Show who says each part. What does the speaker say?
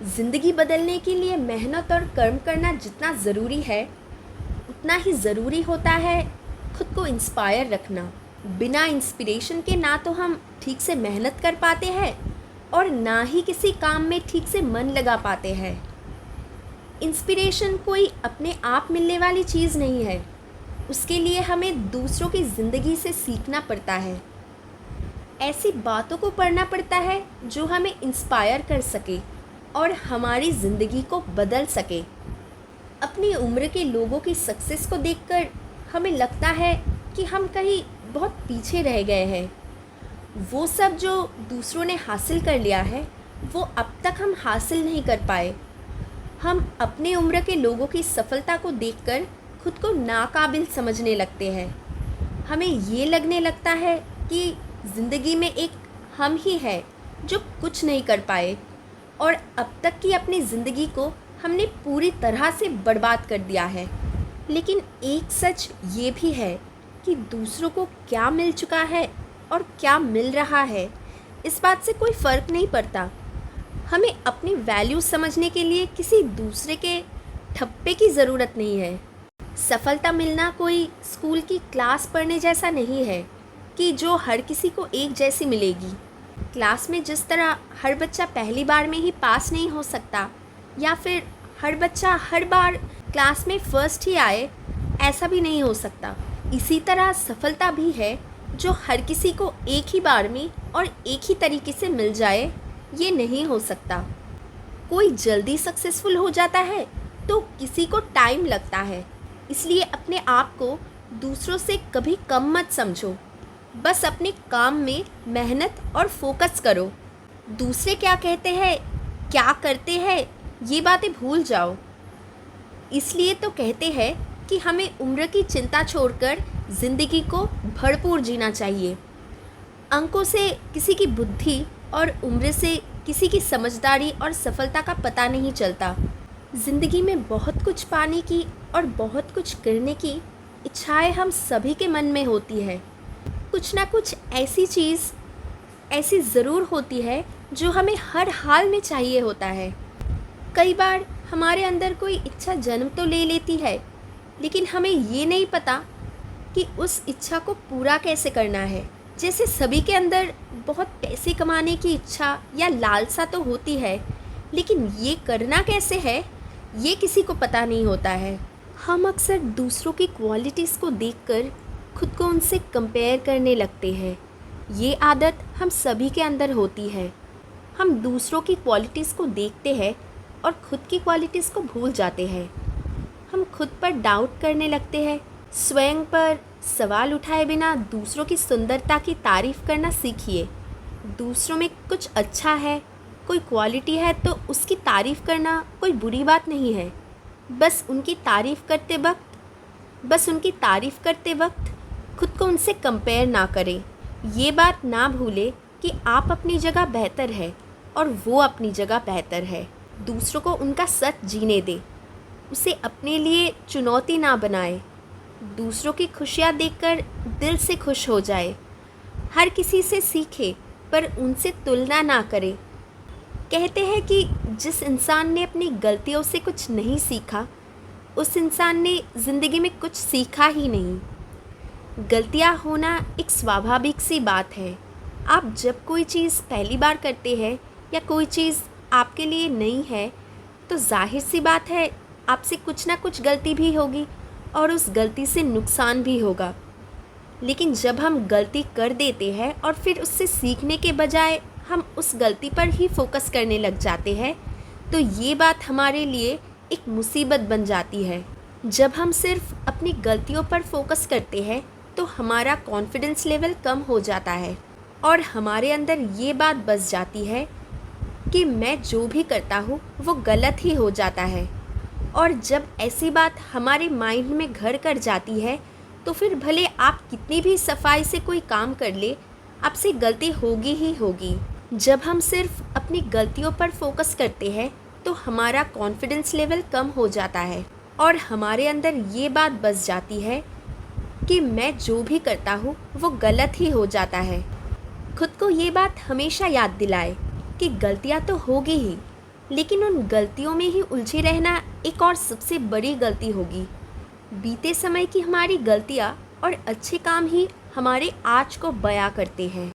Speaker 1: ज़िंदगी बदलने के लिए मेहनत और कर्म करना जितना ज़रूरी है, उतना ही ज़रूरी होता है खुद को इंस्पायर रखना। बिना इंस्पिरेशन के ना तो हम ठीक से मेहनत कर पाते हैं और ना ही किसी काम में ठीक से मन लगा पाते हैं। इंस्पिरेशन कोई अपने आप मिलने वाली चीज़ नहीं है, उसके लिए हमें दूसरों की ज़िंदगी से सीखना पड़ता है। ऐसी बातों को पढ़ना पड़ता है जो हमें इंस्पायर कर सके और हमारी ज़िंदगी को बदल सके। अपनी उम्र के लोगों की सक्सेस को देखकर हमें लगता है कि हम कहीं बहुत पीछे रह गए हैं। वो सब जो दूसरों ने हासिल कर लिया है, वो अब तक हम हासिल नहीं कर पाए। हम अपने उम्र के लोगों की सफलता को देखकर खुद को नाकाबिल समझने लगते हैं। हमें ये लगने लगता है कि ज़िंदगी में एक हम ही है जो कुछ नहीं कर पाए और अब तक की अपनी ज़िंदगी को हमने पूरी तरह से बर्बाद कर दिया है। लेकिन एक सच ये भी है कि दूसरों को क्या मिल चुका है और क्या मिल रहा है, इस बात से कोई फ़र्क नहीं पड़ता। हमें अपनी वैल्यू समझने के लिए किसी दूसरे के ठप्पे की ज़रूरत नहीं है। सफलता मिलना कोई स्कूल की क्लास पढ़ने जैसा नहीं है कि जो हर किसी को एक जैसी मिलेगी। क्लास में जिस तरह हर बच्चा पहली बार में ही पास नहीं हो सकता या फिर हर बच्चा हर बार क्लास में फर्स्ट ही आए, ऐसा भी नहीं हो सकता। इसी तरह सफलता भी है जो हर किसी को एक ही बार में और एक ही तरीके से मिल जाए, ये नहीं हो सकता। कोई जल्दी सक्सेसफुल हो जाता है तो किसी को टाइम लगता है। इसलिए अपने आप को दूसरों से कभी कम मत समझो। बस अपने काम में मेहनत और फोकस करो। दूसरे क्या कहते हैं, क्या करते हैं, ये बातें भूल जाओ। इसलिए तो कहते हैं कि हमें उम्र की चिंता छोड़कर ज़िंदगी को भरपूर जीना चाहिए। अंकों से किसी की बुद्धि और उम्र से किसी की समझदारी और सफलता का पता नहीं चलता। ज़िंदगी में बहुत कुछ पाने की और बहुत कुछ करने की इच्छाएं हम सभी के मन में होती है। कुछ ना कुछ ऐसी चीज़ ऐसी ज़रूर होती है जो हमें हर हाल में चाहिए होता है। कई बार हमारे अंदर कोई इच्छा जन्म तो ले लेती है, लेकिन हमें ये नहीं पता कि उस इच्छा को पूरा कैसे करना है। जैसे सभी के अंदर बहुत पैसे कमाने की इच्छा या लालसा तो होती है, लेकिन ये करना कैसे है, ये किसी को पता नहीं होता है। हम अक्सर दूसरों की क्वालिटीज़ को देखकर खुद को उनसे कंपेयर करने लगते हैं। ये आदत हम सभी के अंदर होती है। हम दूसरों की क्वालिटीज़ को देखते हैं और खुद की क्वालिटीज़ को भूल जाते हैं। हम खुद पर डाउट करने लगते हैं। स्वयं पर सवाल उठाए बिना दूसरों की सुंदरता की तारीफ़ करना सीखिए। दूसरों में कुछ अच्छा है, कोई क्वालिटी है तो उसकी तारीफ़ करना कोई बुरी बात नहीं है। बस उनकी तारीफ़ करते वक्त खुद को उनसे कंपेयर ना करें। ये बात ना भूलें कि आप अपनी जगह बेहतर है और वो अपनी जगह बेहतर है। दूसरों को उनका सच जीने दें, उसे अपने लिए चुनौती ना बनाएं। दूसरों की खुशियाँ देखकर दिल से खुश हो जाए। हर किसी से सीखें पर उनसे तुलना ना करें। कहते हैं कि जिस इंसान ने अपनी गलतियों से कुछ नहीं सीखा, उस इंसान ने ज़िंदगी में कुछ सीखा ही नहीं। गलतियाँ होना एक स्वाभाविक सी बात है। आप जब कोई चीज़ पहली बार करते हैं या कोई चीज़ आपके लिए नई है, तो जाहिर सी बात है आपसे कुछ ना कुछ गलती भी होगी और उस गलती से नुकसान भी होगा। लेकिन जब हम गलती कर देते हैं और फिर उससे सीखने के बजाय हम उस गलती पर ही फोकस करने लग जाते हैं, तो ये बात हमारे लिए एक मुसीबत बन जाती है। जब हम सिर्फ अपनी गलतियों पर फोकस करते हैं तो हमारा कॉन्फिडेंस लेवल कम हो जाता है और हमारे अंदर ये बात बस जाती है कि मैं जो भी करता हूँ वो गलत ही हो जाता है। और जब ऐसी बात हमारे माइंड में घर कर जाती है तो फिर भले आप कितनी भी सफाई से कोई काम कर ले, आपसे गलती होगी ही होगी। जब हम सिर्फ अपनी गलतियों पर फोकस करते हैं तो हमारा कॉन्फिडेंस लेवल कम हो जाता है और हमारे अंदर ये बात बस जाती है कि मैं जो भी करता हूँ वो गलत ही हो जाता है। खुद को ये बात हमेशा याद दिलाए कि गलतियाँ तो होगी ही, लेकिन उन गलतियों में ही उलझे रहना एक और सबसे बड़ी गलती होगी। बीते समय की हमारी गलतियाँ और अच्छे काम ही हमारे आज को बयां करते हैं।